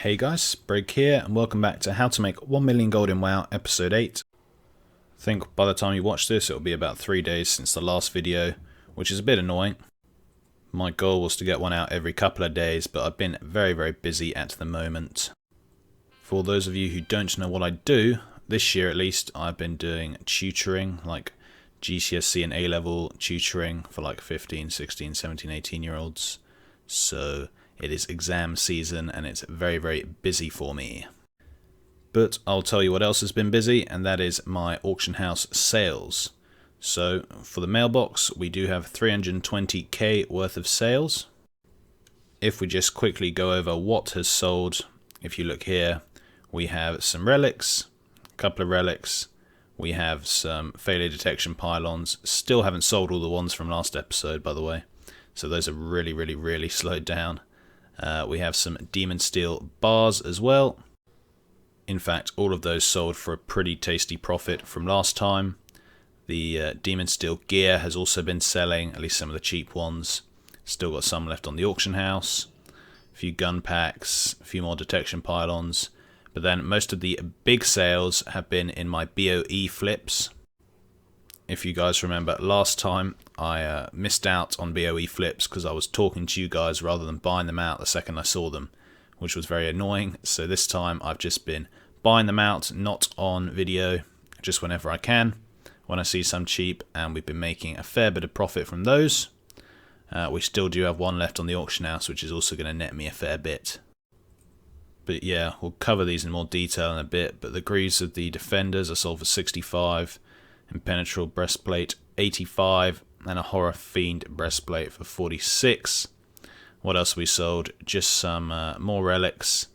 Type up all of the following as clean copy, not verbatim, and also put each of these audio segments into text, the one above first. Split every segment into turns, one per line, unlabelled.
Hey guys, Brig here, and welcome back to How to Make 1 Million Gold in WoW, Episode 8. I think by the time you watch this, it'll be about 3 days since the last video, which is a bit annoying. My goal was to get one out every couple of days, but I've been very busy at the moment. For those of you who don't know what I do, this year at least, I've been doing tutoring, like GCSE and A-level tutoring for like 15, 16, 17, 18-year-olds. So it is exam season and it's very busy for me. But I'll tell you what else has been busy, and that is my auction house sales. So for the mailbox, we do have 320k worth of sales. If we just quickly go over what has sold, if you look here, we have some relics, a couple of relics, we have some failure detection pylons. Still haven't sold all the ones from last episode, by the way. So those are really slowed down. We have some demon steel bars as well. In fact, all of those sold for a pretty tasty profit from last time. The demon steel gear has also been selling, at least some of the cheap ones. Still got some left on the auction house. A few gun packs, a few more detection pylons. But then most of the big sales have been in my BOE flips. If you guys remember last time, I missed out on BOE flips because I was talking to you guys rather than buying them out the second I saw them, which was very annoying. So this time I've just been buying them out, not on video, just whenever I can, when I see some cheap, and we've been making a fair bit of profit from those. We still do have one left on the auction house, which is also going to net me a fair bit. But yeah, we'll cover these in more detail in a bit, but the greaves of the defenders are sold for 65, impenetrable breastplate 85, and a horror fiend breastplate for 46. What else we sold? Just some more relics.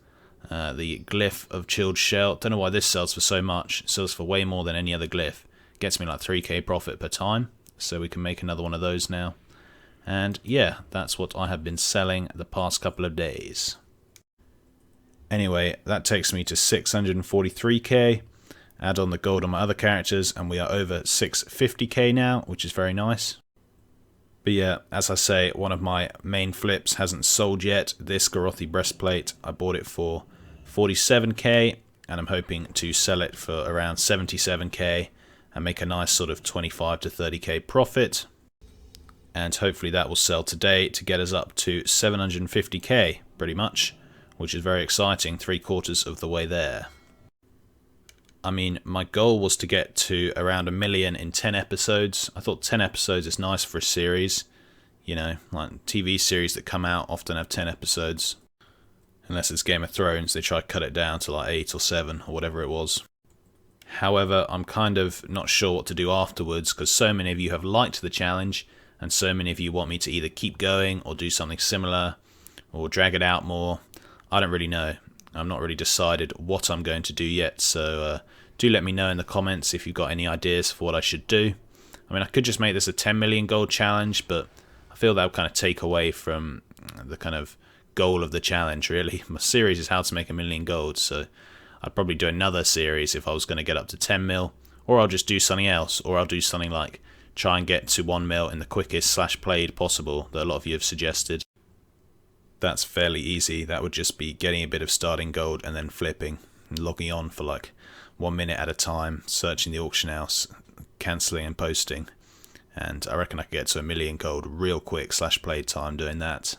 The glyph of chilled shell. Don't know why this sells for so much. It sells for way more than any other glyph. Gets me like 3k profit per time, so we can make another one of those now. And yeah, that's what I have been selling the past couple of days. Anyway, that takes me to 643k. Add on the gold on my other characters, and we are over 650k now, which is very nice. But yeah, as I say, one of my main flips hasn't sold yet. This Gorothi breastplate, I bought it for 47k, and I'm hoping to sell it for around 77k and make a nice sort of 25 to 30k profit. And hopefully that will sell today to get us up to 750k, pretty much, which is very exciting, 3/4 of the way there. I mean, my goal was to get to around 1 million in 10 episodes. I thought 10 episodes is nice for a series. You know, like TV series that come out often have 10 episodes. Unless it's Game of Thrones, they try to cut it down to like 8 or 7 or whatever it was. However, I'm kind of not sure what to do afterwards because so many of you have liked the challenge and so many of you want me to either keep going or do something similar or drag it out more. I don't really know. I'm not really decided what I'm going to do yet, so do let me know in the comments if you've got any ideas for what I should do. I mean, I could just make this a 10 million gold challenge, but I feel that would kind of take away from the kind of goal of the challenge, really. My series is how to make 1 million gold, so I'd probably do another series if I was going to get up to 10 mil, or I'll just do something else, or I'll do something like try and get to 1 mil in the quickest /played possible that a lot of you have suggested. That's fairly easy. That would just be getting a bit of starting gold and then flipping and logging on for like 1 minute at a time, searching the auction house, cancelling and posting. And I reckon I could get to 1 million gold real quick /played time doing that.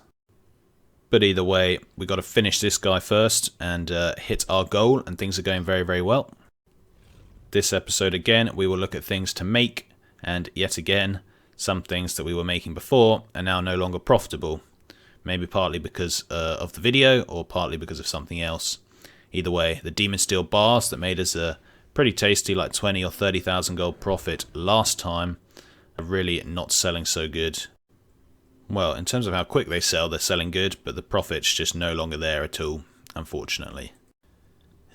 But either way, we got to finish this guy first and hit our goal, and things are going very well. This episode again, we will look at things to make, and yet again, some things that we were making before are now no longer profitable. Maybe partly because of the video, or partly because of something else. Either way, the demon steel bars that made us a pretty tasty like 20 or 30,000 gold profit last time are really not selling so good. Well, in terms of how quick they sell, they're selling good, but the profit's just no longer there at all, unfortunately.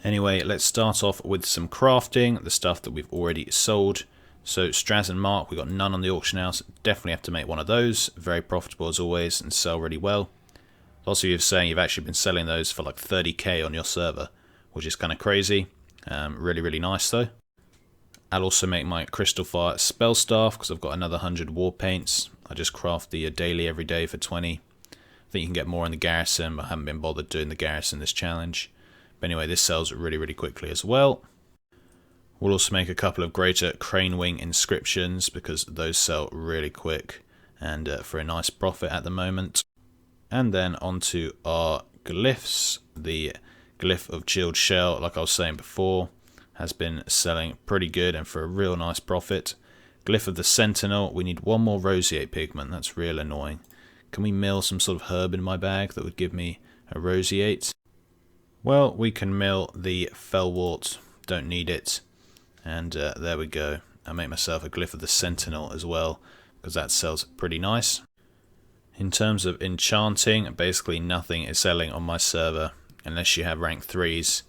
Anyway, let's start off with some crafting, the stuff that we've already sold. So Straz and Mark, we got none on the auction house. Definitely have to make one of those. Very profitable as always and sell really well. Lots of you are saying you've actually been selling those for like 30k on your server, which is kind of crazy. Really nice though. I'll also make my Crystal Fire spell staff because I've got another 100 war paints. I just craft the daily every day for 20. think you can get more in the garrison, but I haven't been bothered doing the garrison this challenge. But anyway, this sells really, really quickly as well. We'll also make a couple of greater crane wing inscriptions because those sell really quick and for a nice profit at the moment. And then onto our glyphs. The glyph of chilled shell, like I was saying before, has been selling pretty good and for a real nice profit. Glyph of the sentinel, we need one more roseate pigment. That's real annoying. Can we mill some sort of herb in my bag that would give me a roseate? Well, we can mill the fellwort. Don't need it. And there we go. I make myself a glyph of the sentinel as well, because that sells pretty nice. In terms of enchanting, basically nothing is selling on my server unless you have rank 3s.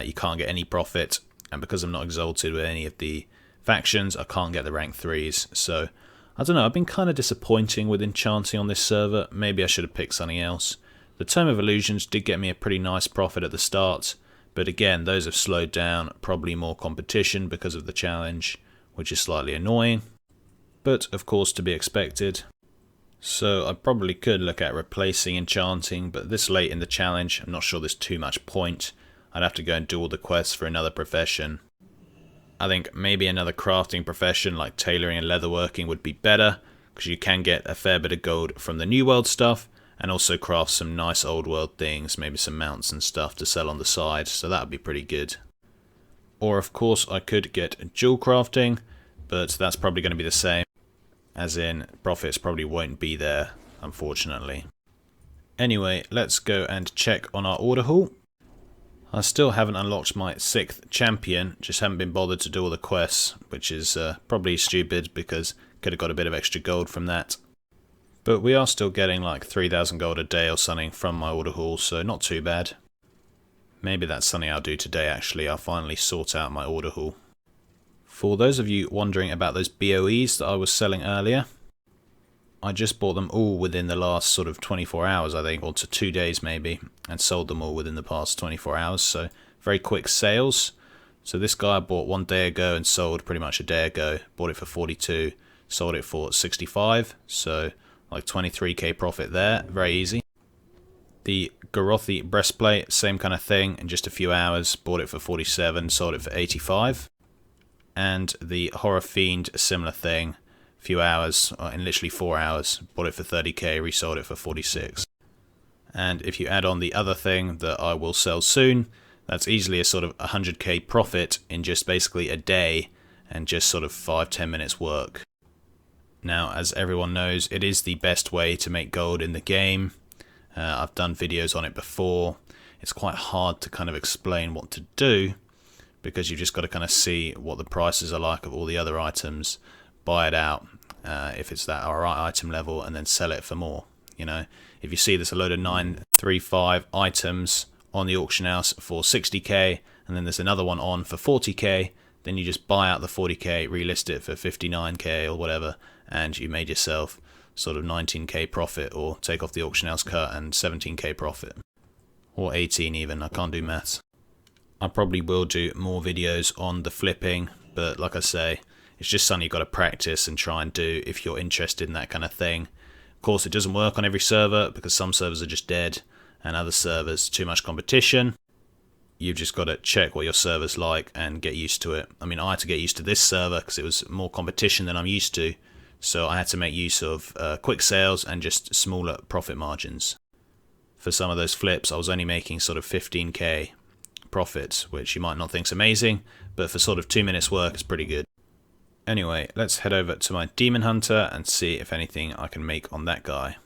You can't get any profit, and because I'm not exalted with any of the factions, I can't get the rank 3s. So I don't know, I've been kind of disappointing with enchanting on this server. Maybe I should have picked something else. The Tome of Illusions did get me a pretty nice profit at the start, but again, those have slowed down, probably more competition because of the challenge, which is slightly annoying, but of course to be expected. So I probably could look at replacing enchanting, but this late in the challenge, I'm not sure there's too much point. I'd have to go and do all the quests for another profession. I think maybe another crafting profession like tailoring and leatherworking would be better, because you can get a fair bit of gold from the New World stuff, and also craft some nice old world things, maybe some mounts and stuff to sell on the side, so that would be pretty good. Or of course I could get jewel crafting, but that's probably going to be the same, as in profits probably won't be there, unfortunately. Anyway, let's go and check on our order hall. I still haven't unlocked my 6th champion, just haven't been bothered to do all the quests, which is probably stupid because could have got a bit of extra gold from that. But we are still getting like 3,000 gold a day or something from my order hall, so not too bad. Maybe that's something I'll do today actually, I'll finally sort out my order hall. For those of you wondering about those BOEs that I was selling earlier, I just bought them all within the last sort of 24 hours I think, or to 2 days maybe, and sold them all within the past 24 hours, so very quick sales. So this guy I bought 1 day ago and sold pretty much a day ago, bought it for 42, sold it for 65, so like 23k profit there, very easy. The Gorothi breastplate, same kind of thing, in just a few hours, bought it for 47, sold it for 85. And the Horror Fiend, a similar thing, few hours, in literally 4 hours, bought it for 30k, resold it for 46. And if you add on the other thing that I will sell soon, that's easily a sort of 100k profit in just basically a day and just sort of 5-10 minutes work. Now, as everyone knows, it is the best way to make gold in the game. I've done videos on it before. It's quite hard to kind of explain what to do because you've just got to kind of see what the prices are like of all the other items, buy it out if it's that alright item level, and then sell it for more. You know, if you see there's a load of 935 items on the auction house for 60k, and then there's another one on for 40k, then you just buy out the 40k, relist it for 59k or whatever, and you made yourself sort of 19k profit, or take off the auction house cut and 17k profit. Or 18 even, I can't do maths. I probably will do more videos on the flipping, but like I say, it's just something you've got to practice and try and do if you're interested in that kind of thing. Of course, it doesn't work on every server because some servers are just dead and other servers too much competition. You've just got to check what your server's like and get used to it. I mean, I had to get used to this server because it was more competition than I'm used to. So I had to make use of quick sales and just smaller profit margins. For some of those flips, I was only making sort of 15k profits, which you might not think's amazing, but for sort of 2 minutes work, it's pretty good. Anyway, let's head over to my Demon Hunter and see if anything I can make on that guy.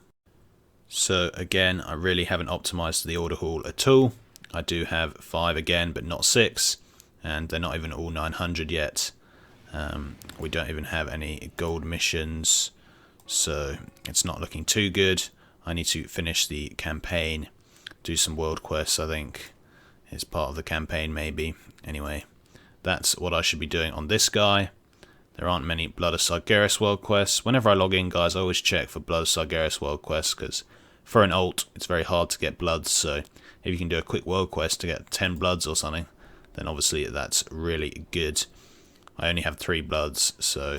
So again, I really haven't optimized the order hall at all. I do have 5 again, but not 6, and they're not even all 900 yet. We don't even have any gold missions, so it's not looking too good. I need to finish the campaign, do some world quests, I think is part of the campaign maybe. Anyway, that's what I should be doing on this guy. There aren't many Blood of Sargeras world quests. Whenever I log in, guys, I always check for Blood of Sargeras world quests, because for an alt, it's very hard to get bloods, so if you can do a quick world quest to get 10 bloods or something, then obviously that's really good. I only have 3 bloods, so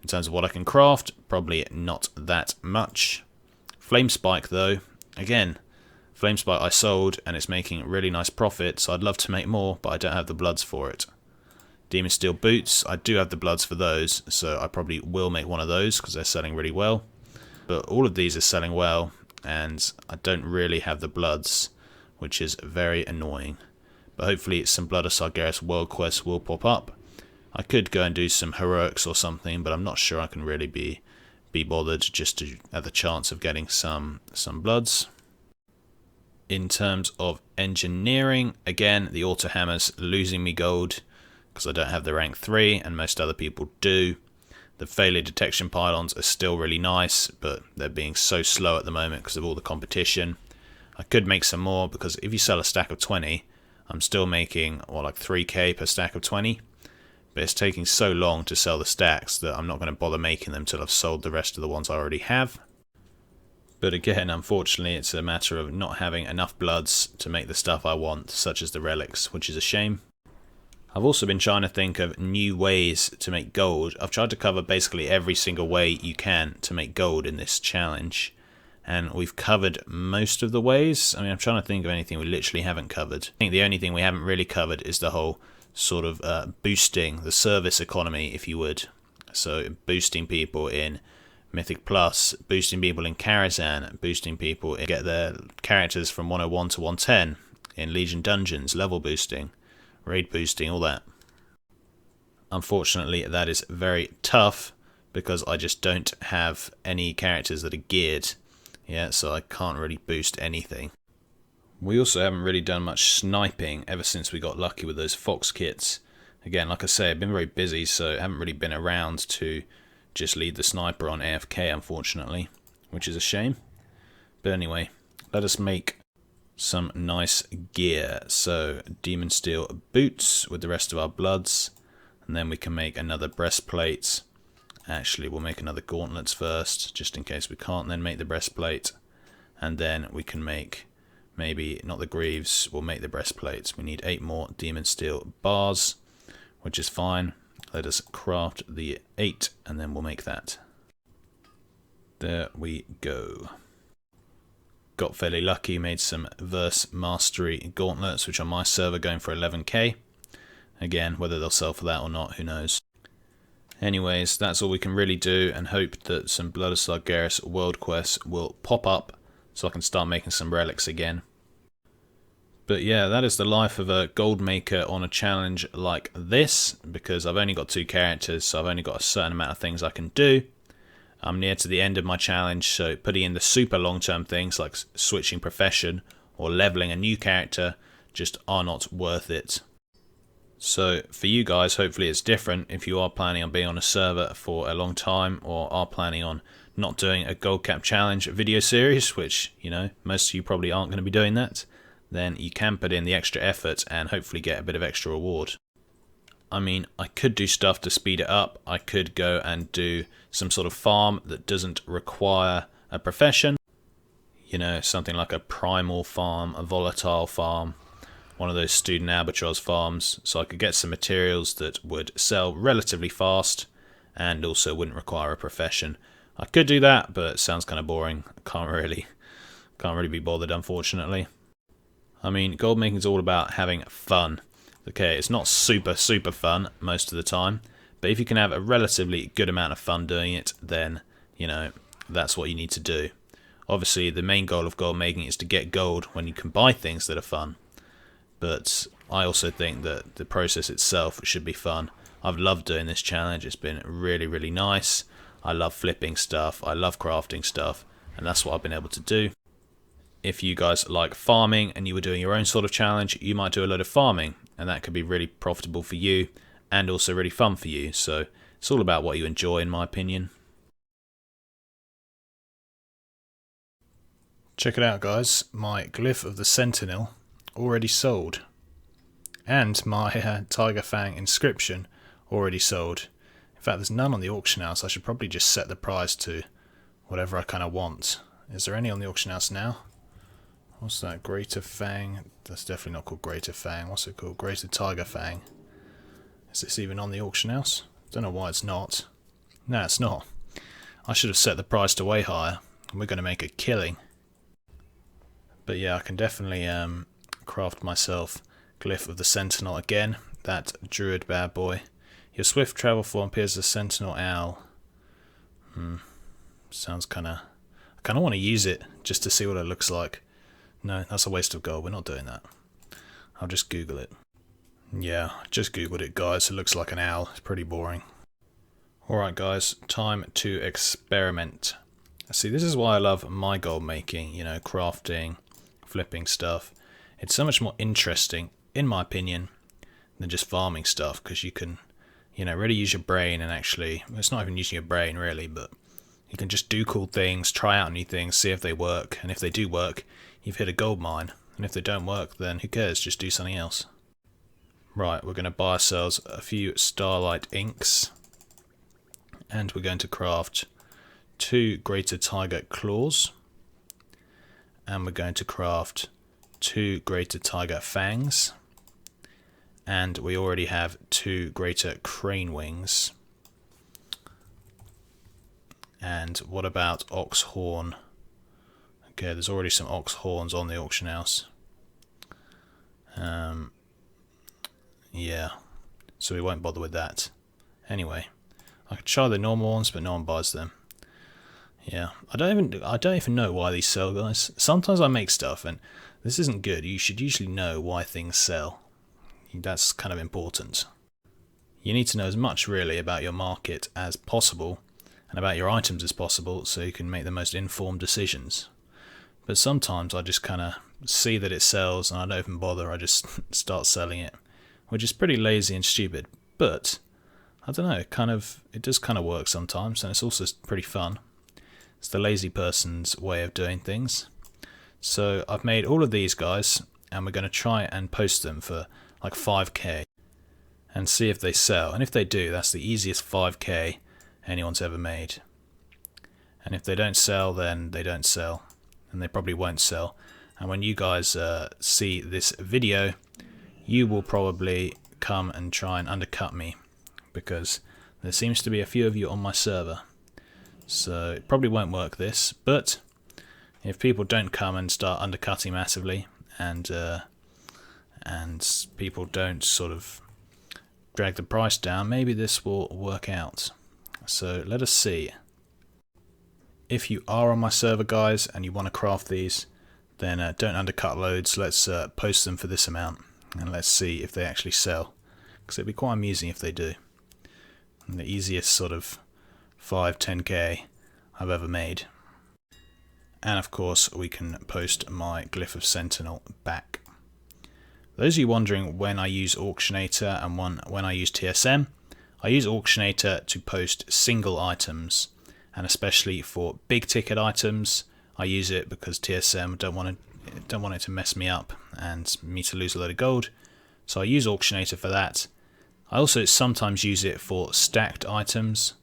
in terms of what I can craft, probably not that much. Flame Spike, though, again, Flamespike I sold and it's making really nice profit, so I'd love to make more, but I don't have the bloods for it. Demon Steel boots, I do have the bloods for those, so I probably will make one of those because they're selling really well. But all of these are selling well, and I don't really have the bloods, which is very annoying. But hopefully some Blood of Sargeras world quests will pop up. I could go and do some heroics or something, but I'm not sure I can really be bothered just to have the chance of getting some bloods. In terms of engineering, again, the auto hammer's losing me gold because I don't have the rank 3 and most other people do. The failure detection pylons are still really nice, but they're being so slow at the moment because of all the competition. I could make some more because if you sell a stack of 20, I'm still making, well, like 3k per stack of 20. But it's taking so long to sell the stacks that I'm not going to bother making them till I've sold the rest of the ones I already have. But again, unfortunately, it's a matter of not having enough bloods to make the stuff I want, such as the relics, which is a shame. I've also been trying to think of new ways to make gold. I've tried to cover basically every single way you can to make gold in this challenge. And we've covered most of the ways. I mean, I'm trying to think of anything we literally haven't covered. I think the only thing we haven't really covered is the whole sort of boosting the service economy, if you would. So boosting people in Mythic Plus, boosting people in Karazhan, boosting people in get their characters from 101 to 110 in Legion Dungeons, level boosting, raid boosting, all that. Unfortunately, that is very tough because I just don't have any characters that are geared. Yeah, so I can't really boost anything. We also haven't really done much sniping ever since we got lucky with those Fox kits. Again, like I say, I've been very busy, so I haven't really been around to just lead the sniper on AFK, unfortunately, which is a shame. But anyway, let us make some nice gear. So, Demon Steel boots with the rest of our bloods, and then we can make another breastplate. Actually, we'll make another gauntlets first, just in case we can't then make the breastplate. And then we can make, maybe not the greaves, we'll make the breastplates. We need 8 more Demon Steel bars, which is fine. Let us craft the 8 and then we'll make that. There we go. Got fairly lucky, made some Verse Mastery gauntlets, which on my server going for 11k. Again, whether they'll sell for that or not, who knows. Anyways, that's all we can really do, and hope that some Blood of Sargeras world quests will pop up so I can start making some relics again. But yeah, that is the life of a gold maker on a challenge like this, because I've only got 2 characters, so I've only got a certain amount of things I can do. I'm near to the end of my challenge, so putting in the super long-term things like switching profession or leveling a new character just are not worth it. So for you guys, hopefully it's different if you are planning on being on a server for a long time or are planning on not doing a gold cap challenge video series, which, you know, most of you probably aren't going to be doing that. Then you can put in the extra effort and hopefully get a bit of extra reward. I mean, I could do stuff to speed it up. I could go and do some sort of farm that doesn't require a profession. You know, something like a primal farm, a volatile farm, one of those student albatross farms, so I could get some materials that would sell relatively fast and also wouldn't require a profession. I could do that, but it sounds kind of boring. I can't really be bothered, unfortunately. I mean, gold making is all about having fun. Okay, it's not super fun most of the time, but if you can have a relatively good amount of fun doing it, then, you know, that's what you need to do. Obviously, the main goal of gold making is to get gold when you can buy things that are fun. But I also think that the process itself should be fun. I've loved doing this challenge. It's been really nice. I love flipping stuff. I love crafting stuff. And that's what I've been able to do. If you guys like farming and you were doing your own sort of challenge, you might do a lot of farming. And that could be really profitable for you and also really fun for you. So it's all about what you enjoy, in my opinion. Check it out, guys. My Glyph of the Sentinel already sold. And my Tiger Fang inscription already sold. In fact, there's none on the auction house. I should probably just set the price to whatever I kind of want. Is there any on the auction house now? What's that? Greater Fang? That's definitely not called Greater Fang. What's it called? Greater Tiger Fang. Is this even on the auction house? Don't know why it's not. No, it's not. I should have set the price to way higher. And we're going to make a killing. But yeah, I can definitely craft myself Glyph of the Sentinel again, that druid bad boy. Your swift travel form appears as a sentinel owl. Sounds kinda... I kinda want to use it just to see what it looks like. No, that's a waste of gold, we're not doing that. I'll just Google it. Yeah, just Googled it, guys. It looks like an owl. It's pretty boring. Alright guys, time to experiment. See, this is why I love my gold making, you know, crafting, flipping stuff. It's so much more interesting, in my opinion, than just farming stuff, because you can, you know, really use your brain and actually, it's not even using your brain really, but you can just do cool things, try out new things, see if they work, and if they do work, you've hit a gold mine, and if they don't work, then who cares, just do something else. Right, we're going to buy ourselves a few Starlight Inks, and we're going to craft 2 Greater Tiger Claws, and we're going to craft 2 Greater Tiger Fangs, and we already have 2 Greater Crane Wings. And what about Ox Horn? Okay, there's already some Ox Horns on the auction house. Yeah, so we won't bother with that. Anyway, I could try the normal ones, but no one buys them. Yeah, I don't even know why these sell, guys. Sometimes I make stuff, and this isn't good. You should usually know why things sell. That's kind of important. You need to know as much really about your market as possible, and about your items as possible, so you can make the most informed decisions. But sometimes I just kind of see that it sells, and I don't even bother. I just start selling it, which is pretty lazy and stupid. But I don't know. It does kind of work sometimes, and it's also pretty fun. It's the lazy person's way of doing things. So I've made all of these guys, and we're going to try and post them for like 5k and see if they sell. And if they do, that's the easiest 5k anyone's ever made. And if they don't sell, then they don't sell, and they probably won't sell. And when you guys see this video, you will probably come and try and undercut me, because there seems to be a few of you on my server. So it probably won't work this, but if people don't come and start undercutting massively, and people don't sort of drag the price down, maybe this will work out. So let us see. If you are on my server, guys, and you want to craft these, then don't undercut loads. Let's post them for this amount, and let's see if they actually sell, because it'd be quite amusing if they do. And the easiest sort of 5-10k I've ever made. And of course we can post my Glyph of Sentinel back. Those of you wondering when I use Auctionator and when I use TSM, I use Auctionator to post single items, and especially for big ticket items I use it because TSM don't want it to mess me up and me to lose a load of gold. So I use Auctionator for that. I also sometimes use it for stacked items,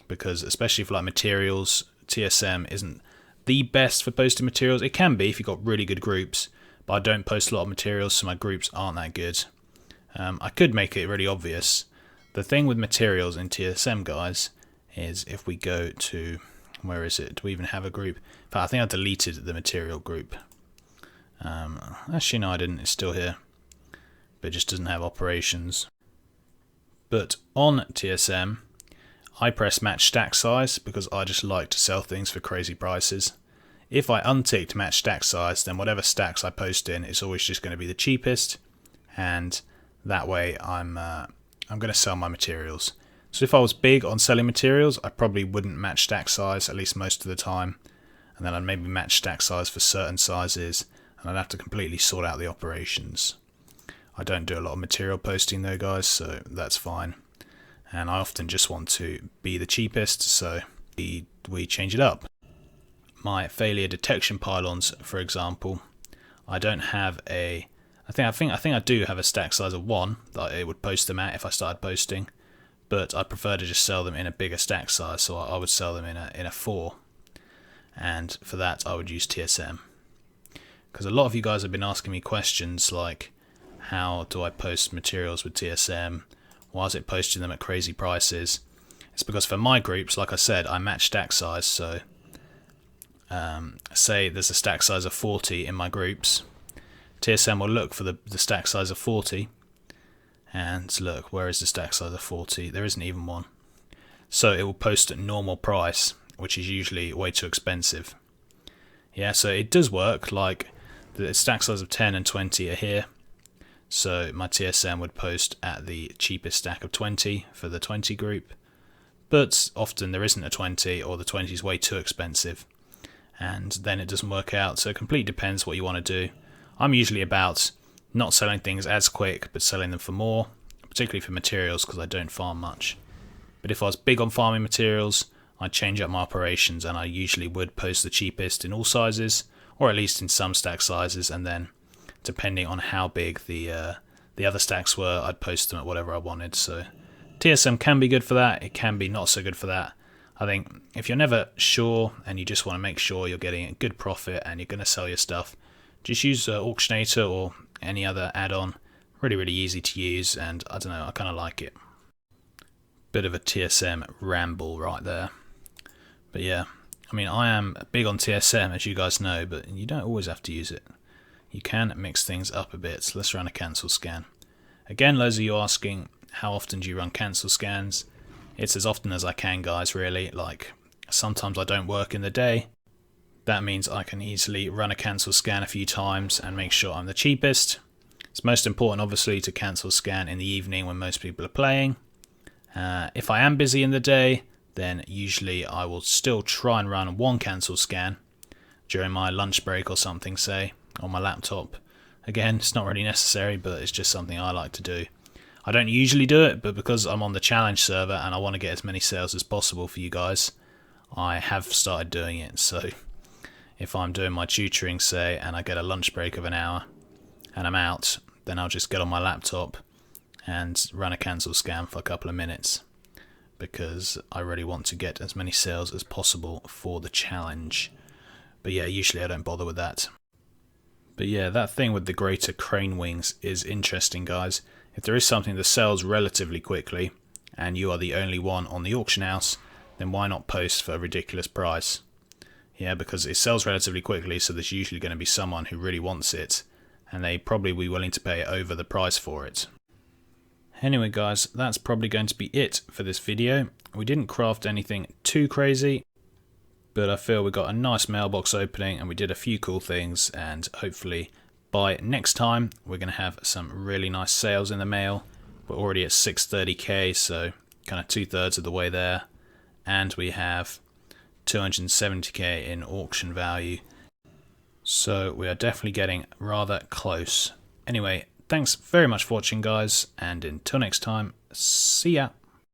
because especially for like materials, TSM isn't the best for posting materials. It can be if you've got really good groups, but I don't post a lot of materials, so my groups aren't that good. I could make it really obvious. The thing with materials in TSM, guys, is if we go to, where is it? Do we even have a group? In fact, I think I deleted the material group. Actually, no, I didn't. It's still here, but it just doesn't have operations. But on TSM, I press match stack size because I just like to sell things for crazy prices. If I unticked match stack size, then whatever stacks I post in, it's always just going to be the cheapest, and that way I'm going to sell my materials. So if I was big on selling materials, I probably wouldn't match stack size, at least most of the time, and then I'd maybe match stack size for certain sizes, and I'd have to completely sort out the operations. I don't do a lot of material posting though, guys, so that's fine. And I often just want to be the cheapest, so we change it up. My failure detection pylons, for example, I don't have a... I think I do have a stack size of 1 that it would post them at if I started posting, but I prefer to just sell them in a bigger stack size, so I would sell them in a 4, and for that I would use TSM. Because a lot of you guys have been asking me questions like, how do I post materials with TSM? Why is it posting them at crazy prices? It's because for my groups, like I said, I match stack size, so say there's a stack size of 40 in my groups, TSM will look for the stack size of 40 and look, where is the stack size of 40? There isn't even one. So it will post at normal price, which is usually way too expensive. Yeah, so it does work. Like the stack size of 10 and 20 are here, so my TSM would post at the cheapest stack of 20 for the 20 group, but often there isn't a 20 or the 20 is way too expensive and then it doesn't work out. So it completely depends what you want to do. I'm usually about not selling things as quick but selling them for more, particularly for materials because I don't farm much. But if I was big on farming materials, I'd change up my operations and I usually would post the cheapest in all sizes, or at least in some stack sizes, and then depending on how big the other stacks were, I'd post them at whatever I wanted. So TSM can be good for that, it can be not so good for that. I think if you're never sure and you just want to make sure you're getting a good profit and you're going to sell your stuff, just use Auctionator or any other add-on. Really easy to use, and I don't know, I kind of like it. Bit of a TSM ramble right there. But yeah, I mean, I am big on TSM, as you guys know, but you don't always have to use it. You can mix things up a bit. So let's run a cancel scan. Again, loads of you asking, how often do you run cancel scans? It's as often as I can, guys, really. Like, sometimes I don't work in the day. That means I can easily run a cancel scan a few times and make sure I'm the cheapest. It's most important, obviously, to cancel scan in the evening when most people are playing. If I am busy in the day, then usually I will still try and run one cancel scan during my lunch break or something, say, on my laptop. Again, it's not really necessary, but it's just something I like to do. I don't usually do it, but because I'm on the challenge server and I want to get as many sales as possible for you guys, I have started doing it. So if I'm doing my tutoring, say, and I get a lunch break of an hour and I'm out, then I'll just get on my laptop and run a cancel scan for a couple of minutes, because I really want to get as many sales as possible for the challenge. But yeah, usually I don't bother with that. But yeah, that thing with the greater crane wings is interesting, guys. If there is something that sells relatively quickly and you are the only one on the auction house, then why not post for a ridiculous price? Yeah, because it sells relatively quickly, so there's usually going to be someone who really wants it, and they probably will be willing to pay over the price for it. Anyway, guys, that's probably going to be it for this video. We didn't craft anything too crazy, but I feel we got a nice mailbox opening and we did a few cool things, and hopefully by next time we're going to have some really nice sales in the mail. We're already at 630k, so kind of 2/3 of the way there, and we have 270k in auction value, so we are definitely getting rather close. Anyway, thanks very much for watching, guys, and until next time, see ya.